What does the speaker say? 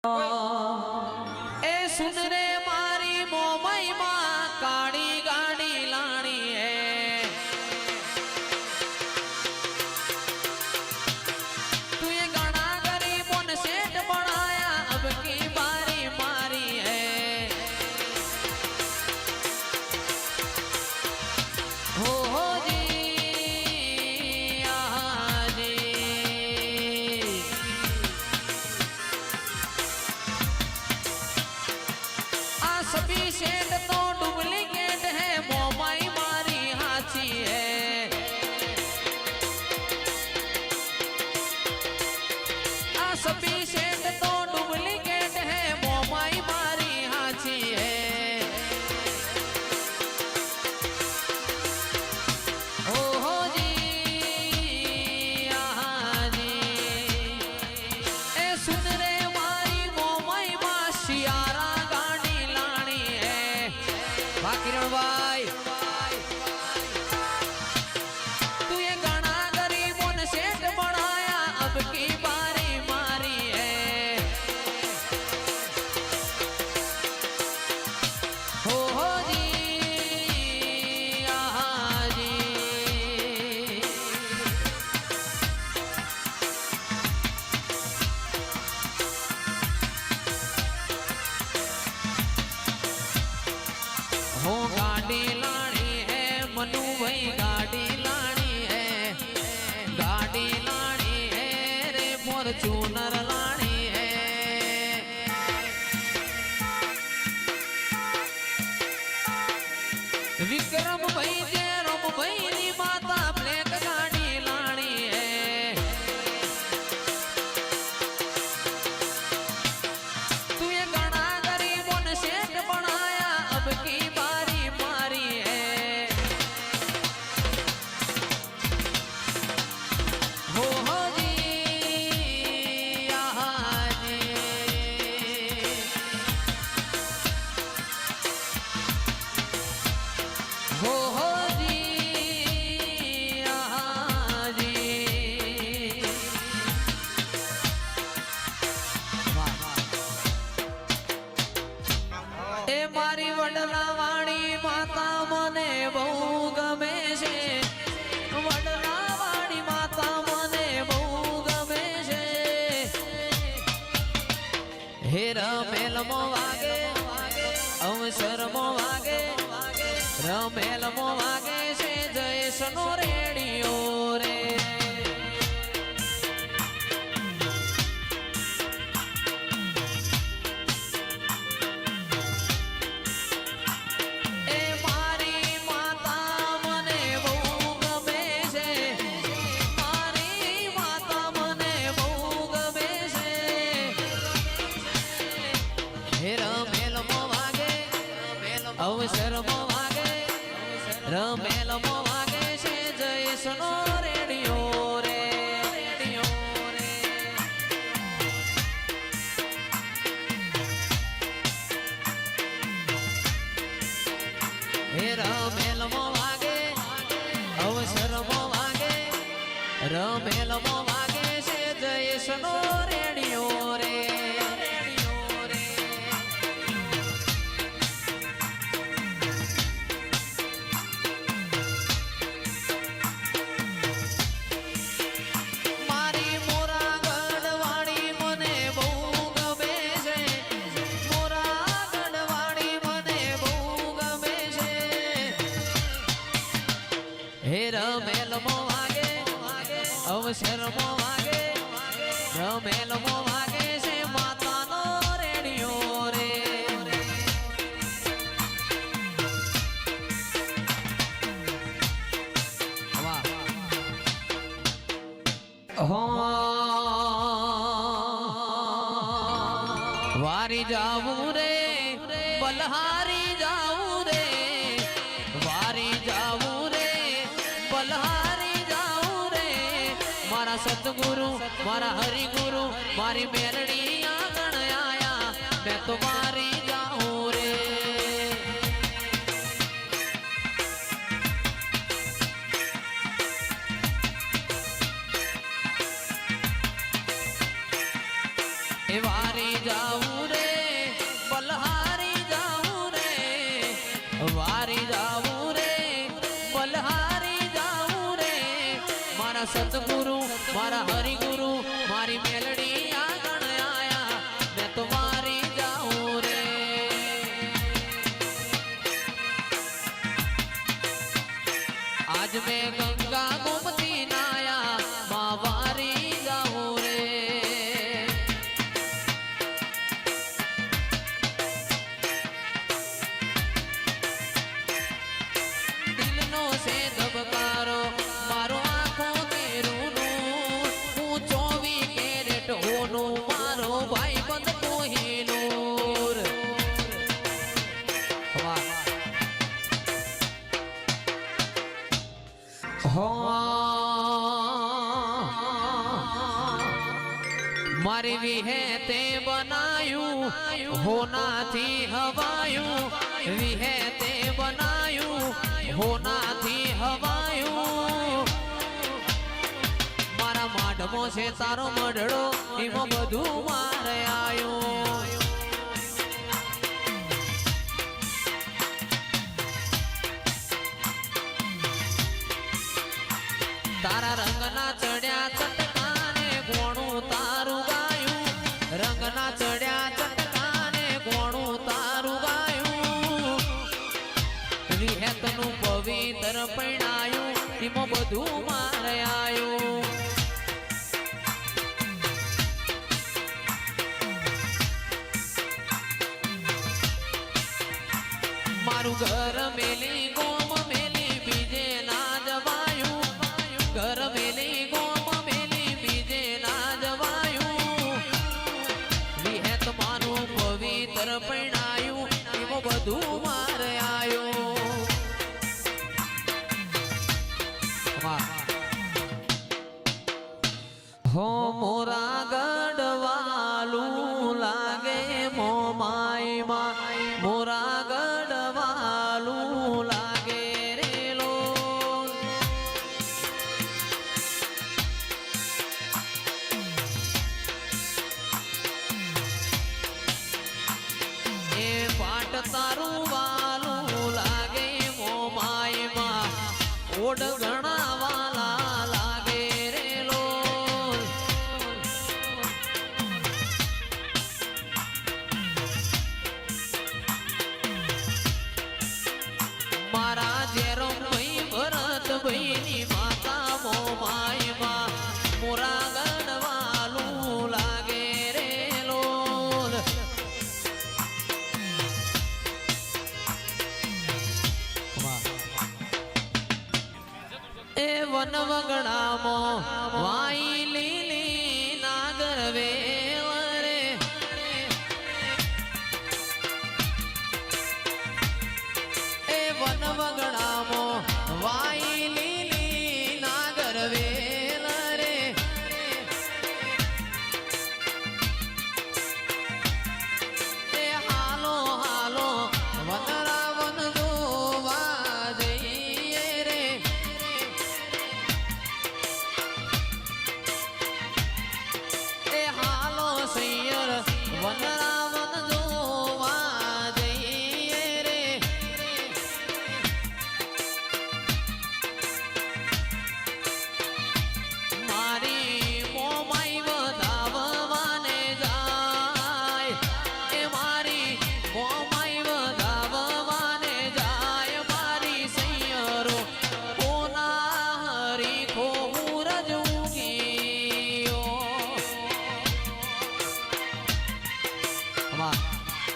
ए सुन रे मारी मोमई माँ काड़ी गाड़ी लानी है। तू ये गाना गरीबों ने सेठ बनाया अब की बारी मारी है। हो जी सभी सेठ तो डुप्लीकेट है मोमाई मारी हाथी है। सभी सेठ तो डुप्लीकेट है मोमाई मारी हाथी है। हो जी जी ए सुन रे मारी मोमाई माँ सियारा किरण भाई तू ये गाना गरीबों ने सेठ बनाया अब की बारी मारी है। हो जी जी हो गाड़ी लानी है मनु भाई गाड़ी लानी है। गाड़ी लानी है रे फॉर्च्यूनर लानी है। विक्रम भाई जयराम भाई नी माता ब्लैक गाड़ी लानी है। तू ये गाना गरीबों ने सेठ बनाया अब की बारी मारी है। हो जी हो जी ए मारी वडला वाणी माता मने बहु गमे छे। वडला वाणी माता मने बहु गमे छे। हेरा मेल मो वागे अवसर मो वागे रमेल मो वागे छे जयेश नो रेडियो रे। अवसर मो वागे रमेल मो वागे छे जयेश नो रेडियो रे। हे रमेल मो वागे अवसर मो वागे रमेल मो वागे छे जयेश नो रेडियो रे। रमेल मो वागे अवसर मो वागे रमेल मो वागे से माता नो रेडियो रे। वारी जाऊं रे बलहारी जाऊं रे। वारी जाऊं रे बलहारी जाऊं रे। मारा सतगुरु मारा हरि गुरु मारी मेलड़ी आंगन आया मैं तो मारी जाऊं रे। वारी जाऊं आज मैं गंगा गोमती नाया माँ वारी जाऊं रे दिल नो से दबकारो मारो आंखों तेरू नु हूँ 24 कैरेट होनु मारो भाई बंद कोहिनूर मारी विहेते बनायू होना थी हवायू विहेते बनायू होना थी हवायू मारा माडमो से तारो मडड़ो इमो बधु मारे आयू तारा रंगना चढ़्या चटकाने गोणू तारू गायू रंगना चढ़्या चटकाने गोणू तारू गायू विहेतनु पवित्र परिणायू इमो बधु मारे आयू मारू घर मेली गोम मेली बीजे ना जवायू घर मेली गोम मेली बीजे ना जवायू विहेत मारू पवित्र परिणायू एवं बधु मार आयू हो मोरा गढ़वालू लागे मो माई माँ मोरा गढ़वालू लागे रे लो ए पाट तारू वालू लागे मो माई माँ ओड घना वाला लागे रे लो मारा जेरम भाई भरत भाई नी माता मो माई माँ मोरा गढ़वालू लागे रे लोल ए वन वगड़ा मो वाई